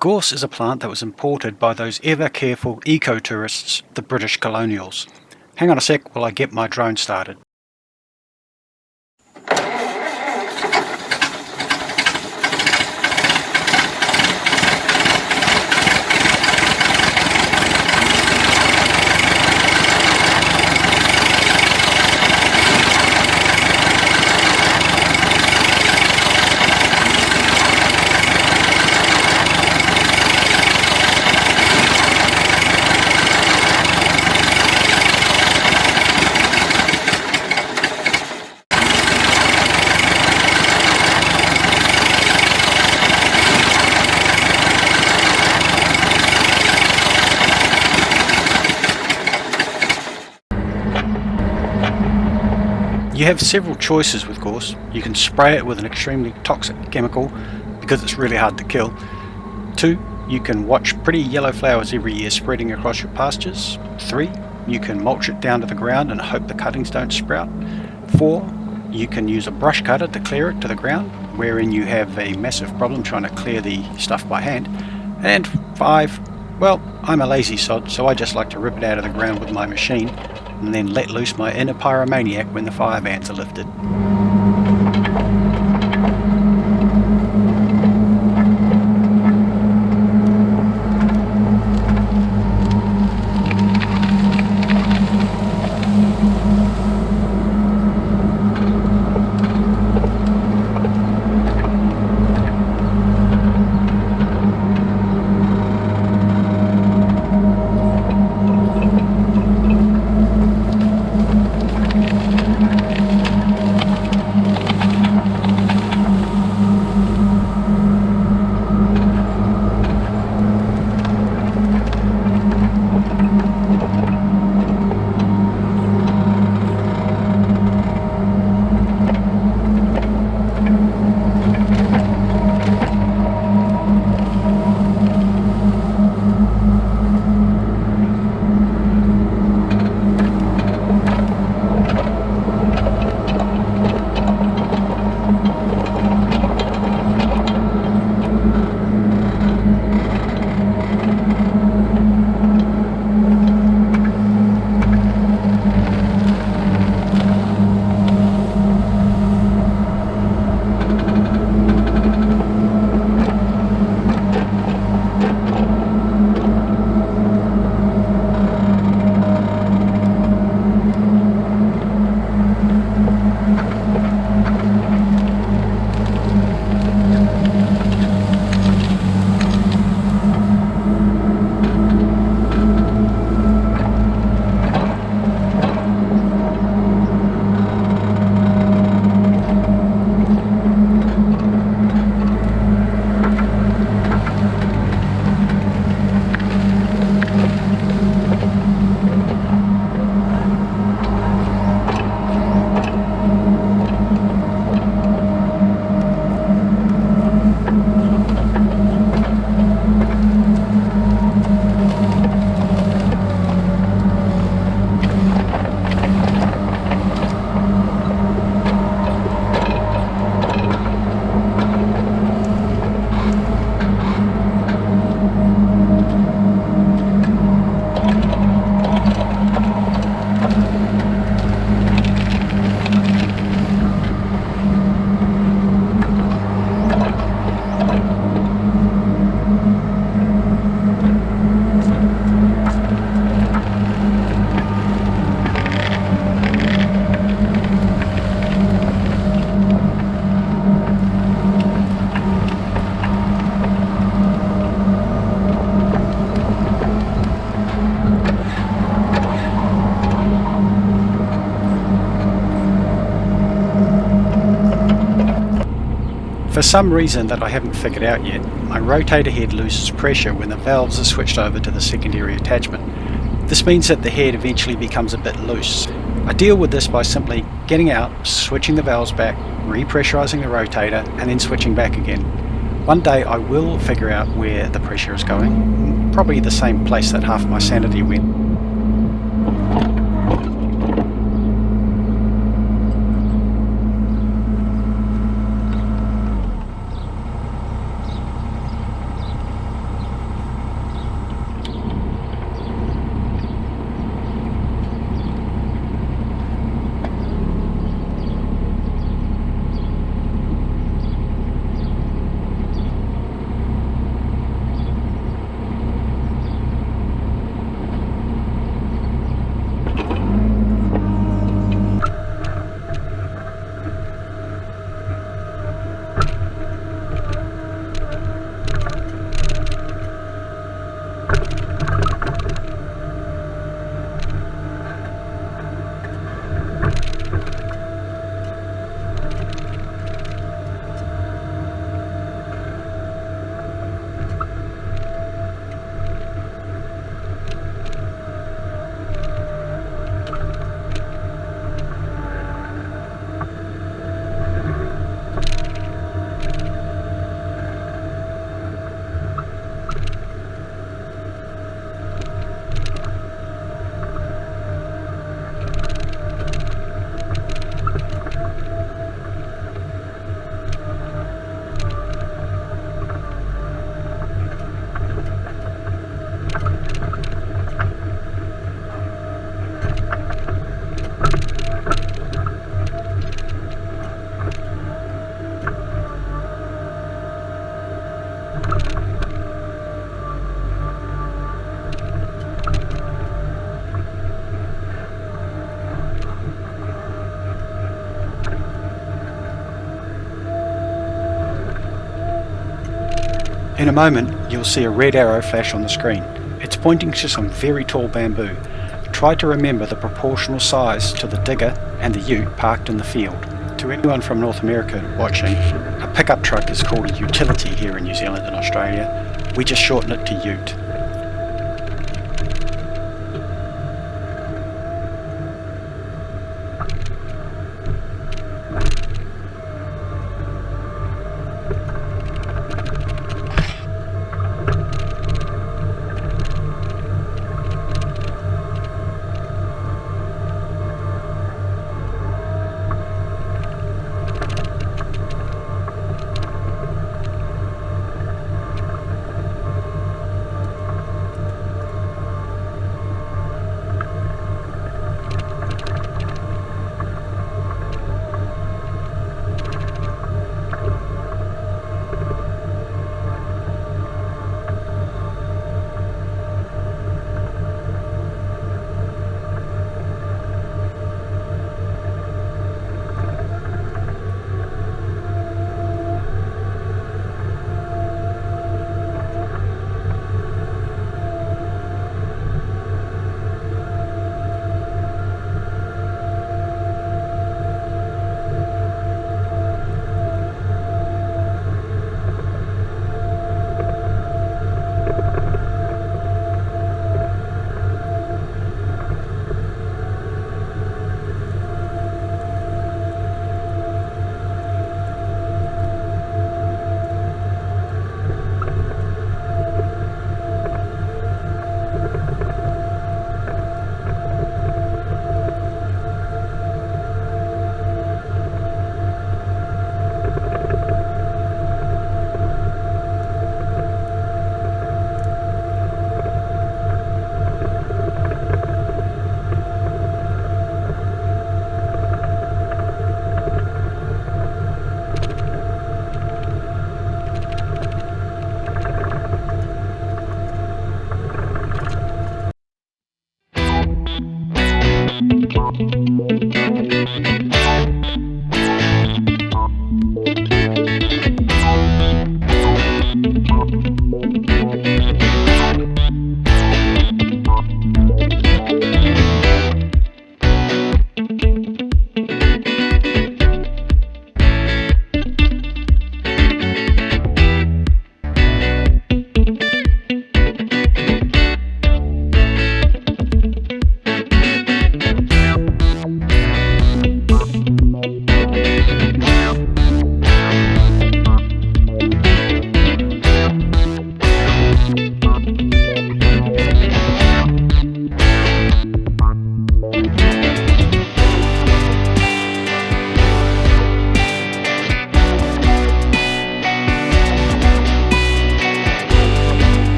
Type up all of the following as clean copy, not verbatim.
Gorse is a plant that was imported by those ever-careful eco-tourists, the British colonials. Hang on a sec while I get my drone started. You have several choices with gorse. You can spray it with an extremely toxic chemical because it's really hard to kill. 2. You can watch pretty yellow flowers every year spreading across your pastures. 3. You can mulch it down to the ground and hope the cuttings don't sprout. 4. You can use a brush cutter to clear it to the ground, wherein you have a massive problem trying to clear the stuff by hand. And 5. Well, I'm a lazy sod, so I just like to rip it out of the ground with my machine and then let loose my inner pyromaniac when the fire bans are lifted. For some reason that I haven't figured out yet, my rotator head loses pressure when the valves are switched over to the secondary attachment. This means that the head eventually becomes a bit loose. I deal with this by simply getting out, switching the valves back, repressurizing the rotator, and then switching back again. One day I will figure out where the pressure is going, probably the same place that half my sanity went. In a moment, you'll see a red arrow flash on the screen. It's pointing to some very tall bamboo. Try to remember the proportional size to the digger and the ute parked in the field. To anyone from North America watching, a pickup truck is called a utility here in New Zealand and Australia. We just shorten it to ute.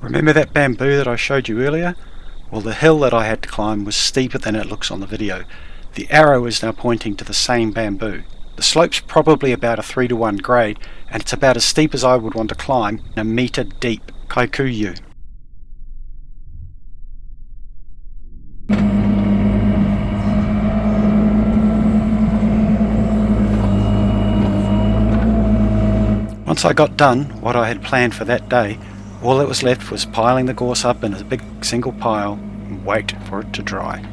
Remember that bamboo that I showed you earlier? Well, the hill that I had to climb was steeper than it looks on the video. The arrow is now pointing to the same bamboo. The slope's probably about a 3-to-1 grade, and it's about as steep as I would want to climb in a metre deep Kaikuyu. Once I got done what I had planned for that day, all that was left was piling the gorse up in a big single pile and wait for it to dry.